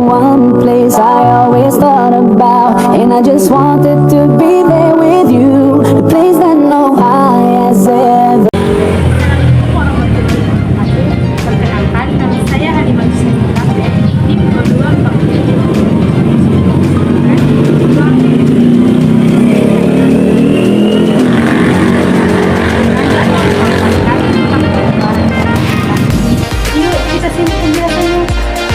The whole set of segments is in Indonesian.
one place I always thought about, and I just wanted to be there with you, the place that no eye has ever. Perkenalkan, nama saya Halimah Sukabe, tim kedua Yuk kita simak penjelasannya.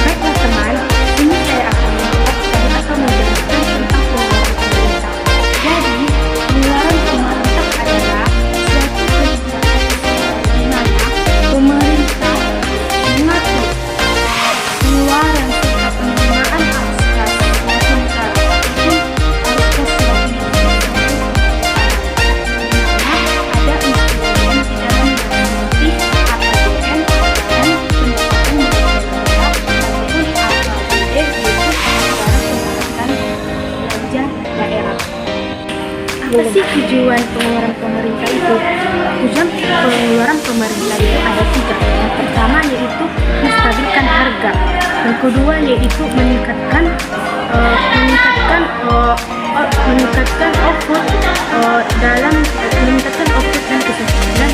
Baiklah teman, ini saya akan menjelaskan tentang pengeluaran pemerintah. Jadi, pengeluaran pemerintah adalah suatu kebijakan di mana pemerintah mengatur pengeluaran serta penerimaan atas suatu negara ataupun atas suatu ada instrumen di dalam seperti APBN dan pendapatan negara ataupun APBD, yaitu anggaran belanja daerah. Apa sih tujuan pengeluaran pemerintah itu? Tujuan pengeluaran pemerintah itu ada 3. Yang pertama yaitu menstabilkan harga. Yang kedua yaitu meningkatkan output dan kesempatan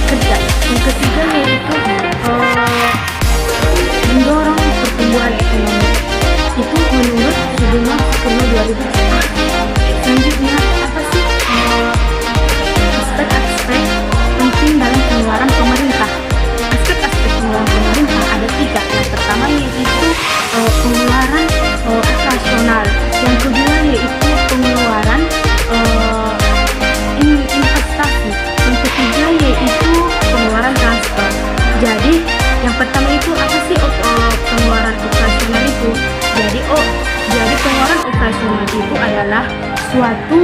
kerja. Yang ketiga yaitu mendorong pertumbuhan ekonomi. Itu menurut Sudirman Sepuluh 2010. Selanjutnya, apa sih aspek-aspek penting dalam pengeluaran pemerintah? Aspek-aspek pengeluaran pemerintah ada 3. Yang pertama yaitu pengeluaran operasional. Yang kedua yaitu pengeluaran investasi. Yang ketiga yaitu pengeluaran transfer. Jadi yang pertama itu apa sih pengeluaran operasional itu? Jadi pengeluaran operasional itu adalah suatu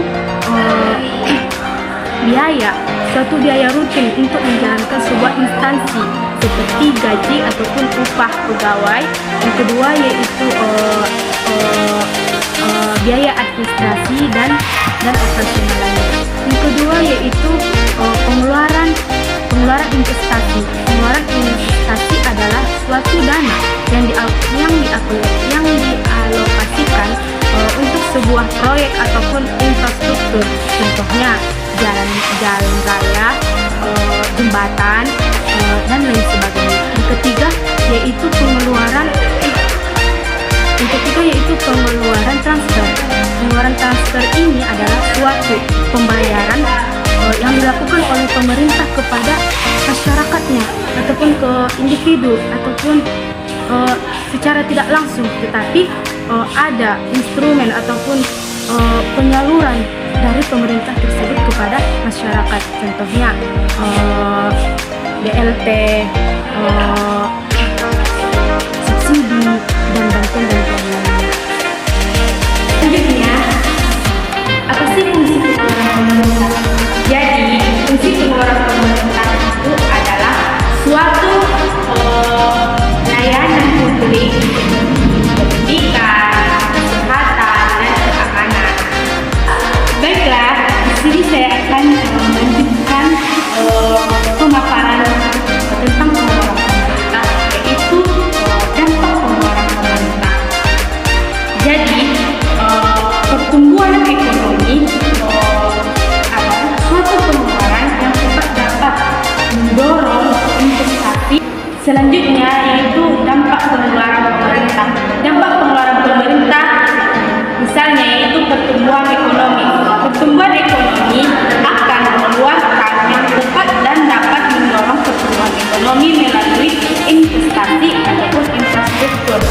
biaya rutin untuk menjalankan sebuah instansi seperti gaji ataupun upah pegawai. Yang kedua yaitu biaya administrasi dan operasional lainnya. Yang kedua yaitu pengeluaran investasi. Pengeluaran investasi adalah suatu dana yang dialokasikan untuk sebuah proyek ataupun infrastruktur. Contohnya jalan raya, jembatan, dan lain sebagainya. Yang ketiga yaitu pengeluaran transfer. Pengeluaran transfer ini adalah suatu pembayaran yang dilakukan oleh pemerintah kepada masyarakatnya ataupun ke individu ataupun secara tidak langsung, tetapi ada instrumen ataupun penyaluran dari pemerintah tersebut kepada masyarakat. Contohnya BLT, subsidi, dan bantuan lainnya. Selanjutnya, apa sih fungsi pengeluaran pemerintah? Jadi, fungsi pengeluaran pemerintah itu adalah suatu layanan publik, pendidikan, kesehatan, dan keamanan. Baiklah, di sini saya akan melanjutkan pemaparan tentang pengeluaran pemerintah, yaitu dampak pengeluaran pemerintah. Jadi, pertumbuhan ekonomi adalah suatu pengeluaran yang dapat mendorong investasi. Selanjutnya yaitu dampak pengeluaran pemerintah. Dampak pengeluaran pemerintah misalnya yaitu pertumbuhan ekonomi. Pertumbuhan ekonomi akan mengeluarkan yang tepat dan dapat mendorong pertumbuhan ekonomi melalui investasi ataupun infrastruktur.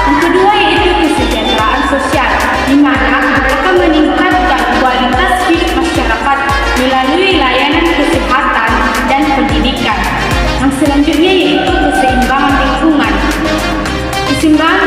Yang kedua yaitu kesejahteraan sosial, di mana akan meningkatkan kualitas hidup masyarakat melalui layanan kesehatan dan pendidikan. Yang selanjutnya yaitu keseimbangan lingkungan. Keseimbangan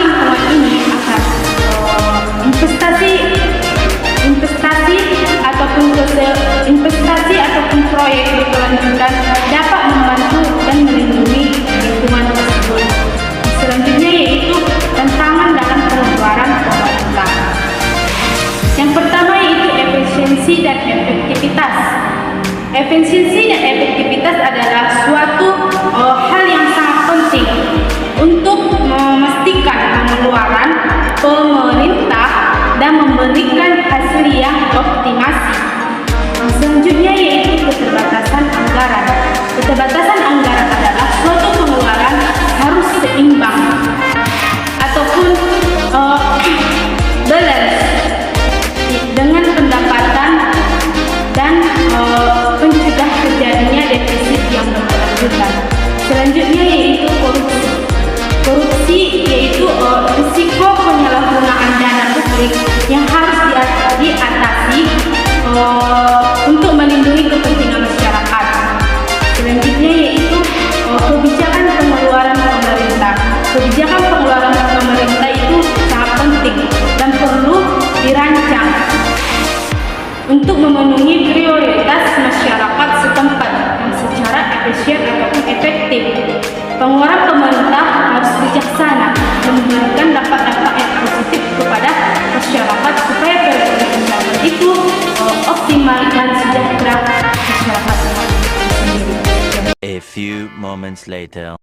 dioptimasi. Selanjutnya yaitu keterbatasan anggaran. Keterbatasan anggaran adalah suatu pengeluaran harus seimbang ataupun balance dengan pendapatan dan mencegah terjadinya defisit yang berkelanjutan. Selanjutnya yaitu korupsi. Korupsi yaitu risiko penyalahgunaan dana publik yang harus diatasi untuk melindungi kepentingan masyarakat. Selanjutnya yaitu kebijakan pengeluaran pemerintah. Kebijakan pengeluaran pemerintah itu sangat penting dan perlu dirancang untuk memenuhi prioritas masyarakat setempat yang secara efisien ataupun efektif. Pengeluaran pemerintah harus bijaksana dan memberikan dampak-dampak yang positif kepada masyarakat supaya perekonomian itu optimal dan sejahtera masyarakat sendiri. A few moments later.